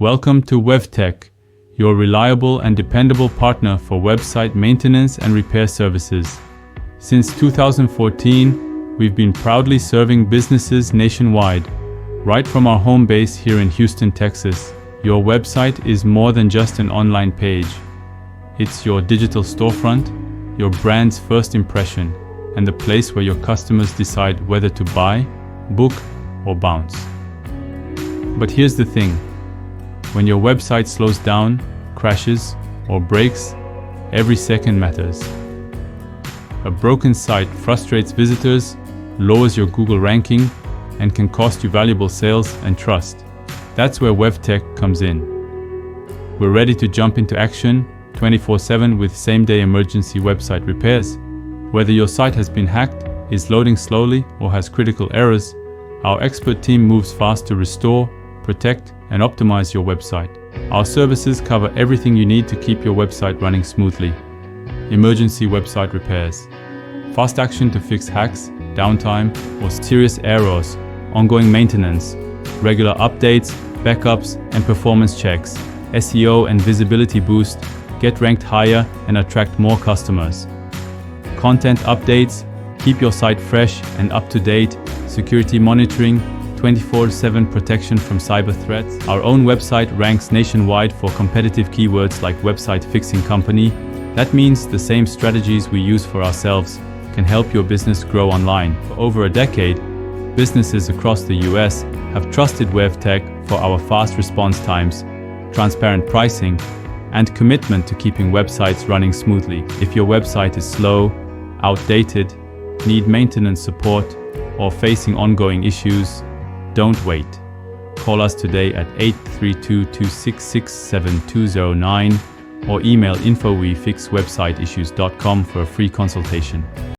Welcome to WevTEc, your reliable and dependable partner for website maintenance and repair services. Since 2014, we've been proudly serving businesses nationwide. Right from our home base here in Houston, Texas, your website is more than just an online page. It's your digital storefront, your brand's first impression, and the place where your customers decide whether to buy, book, or bounce. But here's the thing. When your website slows down, crashes, or breaks, every second matters. A broken site frustrates visitors, lowers your Google ranking, and can cost you valuable sales and trust. That's where WevTEc comes in. We're ready to jump into action 24/7 with same-day emergency website repairs. Whether your site has been hacked, is loading slowly, or has critical errors, our expert team moves fast to restore, protect, and optimize your website. Our services cover everything you need to keep your website running smoothly. Emergency website repairs. Fast action to fix hacks, downtime, or serious errors. Ongoing maintenance. Regular updates, backups, and performance checks. SEO and visibility boost. Get ranked higher and attract more customers. Content updates. Keep your site fresh and up to date. Security monitoring. 24/7 protection from cyber threats. Our own website ranks nationwide for competitive keywords like website fixing company. That means the same strategies we use for ourselves can help your business grow online. For over a decade, businesses across the US have trusted WevTEc for our fast response times, transparent pricing, and commitment to keeping websites running smoothly. If your website is slow, outdated, need maintenance support, or facing ongoing issues, don't wait. Call us today at 832-266-7209 or email info@wefixwebsiteissues.com for a free consultation.